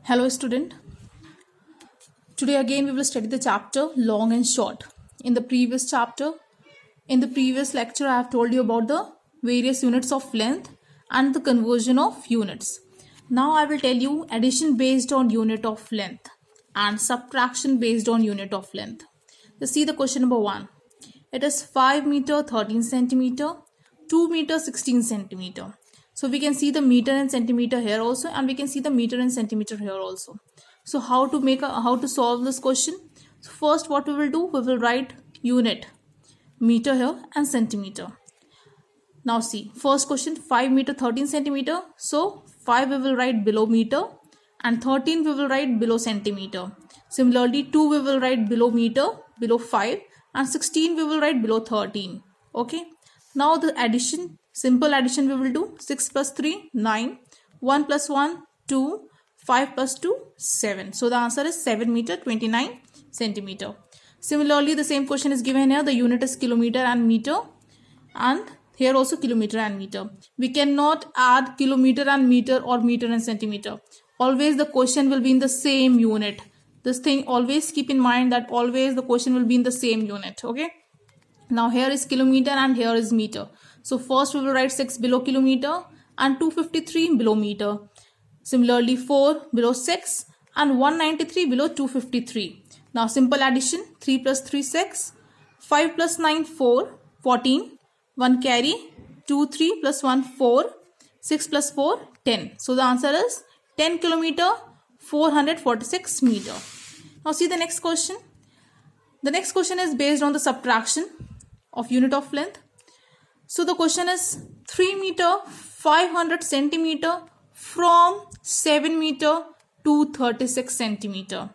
Hello student. Today again we will study the chapter long and short. In the previous lecture I have told you about the various units of length and the conversion of units. Now I will tell you addition based on unit of length and subtraction based on unit of length. Let's see the question number 1. It is 5 meter 13 centimeter, 2 meter 16 centimeter. So we can see the meter and centimeter here also, and we can see the meter and centimeter here also. So how to solve this question? So first what we will do, we will write unit meter here and centimeter. Now see, first question 5 meter 13 centimeter. So 5 we will write below meter and 13 we will write below centimeter. Similarly 2 we will write below meter, below 5, and 16 we will write below 13. Okay. Now the addition, simple addition we will do. 6 plus 3, 9. 1 plus 1, 2. 5 plus 2, 7. So the answer is 7 meter 29 centimeter. Similarly, the same question is given here. The unit is kilometer and meter. And here also kilometer and meter. We cannot add kilometer and meter or meter and centimeter. Always the question will be in the same unit. This thing always keep in mind that always the question will be in the same unit. Okay. Now here is kilometer and here is meter. So first we will write 6 below kilometer and 253 below meter. Similarly 4 below 6 and 193 below 253. Now simple addition, 3 plus 3 6, 5 plus 9 4, 14, 1 carry, 2 3 plus 1 4, 6 plus 4 10. So the answer is 10 kilometer 446 meter. Now see the next question. The next question is based on the subtraction of unit of length. So the question is 3 meter 500 centimeter from 7 meter to 36 centimeter.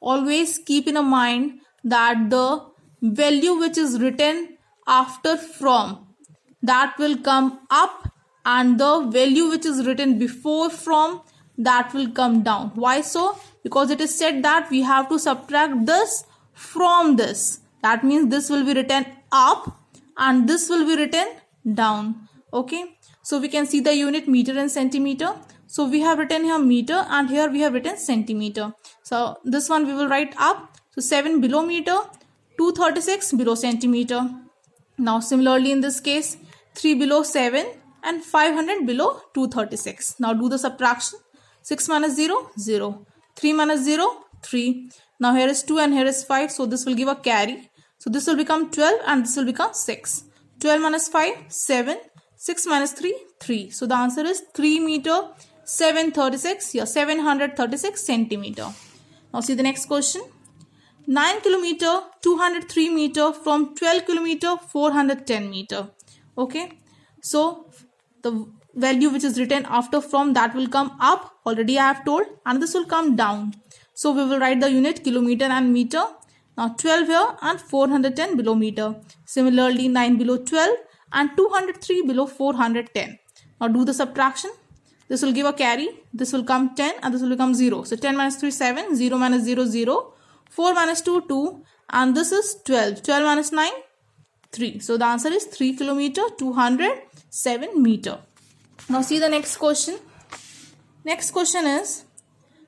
Always keep in mind that the value which is written after from, that will come up, and the value which is written before from, that will come down. Why so? Because it is said that we have to subtract this from this. That means this will be written up and this will be written down. Okay. So we can see the unit meter and centimeter. So we have written here meter and here we have written centimeter. So this one we will write up. So 7 below meter, 236 below centimeter. Now similarly in this case 3 below 7 and 500 below 236. Now do the subtraction. 6 minus 0, 0. 3 minus 0, 3. Now here is 2 and here is 5. So this will give a carry. So this will become 12 and this will become 6. 12 minus 5, 7. 6 minus 3, 3. So the answer is 3 meter 736. Yeah, 736 centimeter. Now see the next question. 9 kilometer 203 meter from 12 kilometer 410 meter. Okay. So the value which is written after from, that will come up. Already I have told. And this will come down. So we will write the unit kilometer and meter. Now 12 here and 410 below meter. Similarly 9 below 12 and 203 below 410. Now do the subtraction. This will give a carry. This will come 10 and this will become 0. So 10 minus 3 7. 0 minus 0 0. 4 minus 2 2. And this is 12. 12 minus 9 3. So the answer is 3 kilometer 207 meter. Now see the next question. Next question is,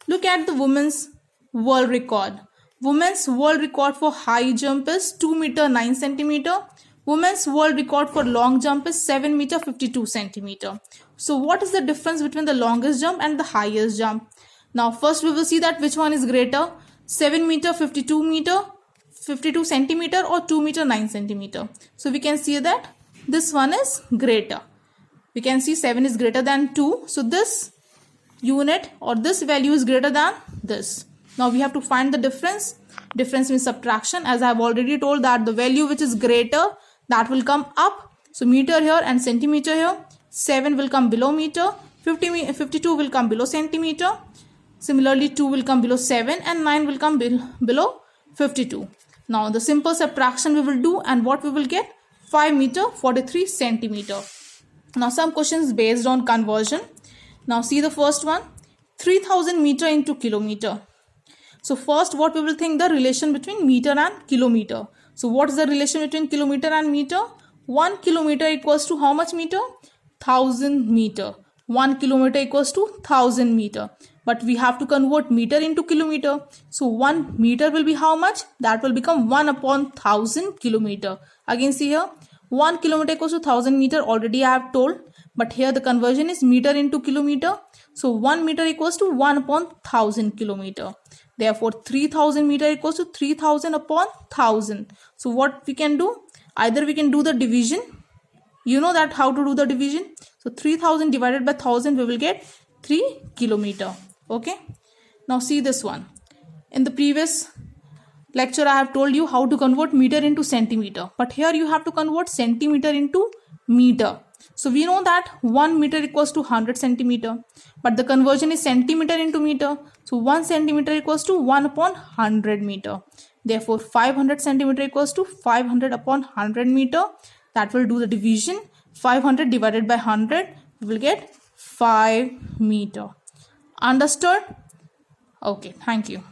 look at the women's world record. Women's world record for high jump is 2 meter 9 centimeter. Women's world record for long jump is 7 meter 52 centimeter. So what is the difference between the longest jump and the highest jump? Now first we will see that which one is greater, 7 meter 52 centimeter or 2 meter 9 centimeter. So we can see that this one is greater. We can see 7 is greater than 2. So this unit or this value is greater than this. Now we have to find the difference. Difference means subtraction. As I have already told that the value which is greater, that will come up. So meter here and centimeter here. 7 will come below meter. 52 will come below centimeter. Similarly 2 will come below 7 and 9 will come below 52. Now the simple subtraction we will do, and what we will get? 5 meter 43 centimeter. Now some questions based on conversion. Now see the first one. 3000 meter into kilometer. So first what we will think, the relation between meter and kilometer. So what is the relation between kilometer and meter? 1 kilometer equals to how much meter? 1000 meter. 1 kilometer equals to 1000 meter. but we have to convert meter into kilometer. So 1 meter will be how much? That will become 1 upon 1000 kilometer. Again see here, 1 kilometer equals to 1000 meter, already I have told, but here the conversion is meter into kilometer. So 1 meter equals to 1 upon 1000 kilometer. Therefore 3000 meter equals to 3000 upon 1000. So what we can do? Either we can do the division. You know that how to do the division. So 3000 divided by 1000, we will get 3 kilometer. Okay. Now see this one. In the previous lecture, I have told you how to convert meter into centimeter. But here you have to convert centimeter into meter. So we know that 1 meter equals to 100 centimeter. But the conversion is centimeter into meter. So 1 centimeter equals to 1 upon 100 meter. Therefore 500 centimeter equals to 500 upon 100 meter. That will do the division. 500 divided by 100, we will get 5 meter. Understood? Okay, thank you.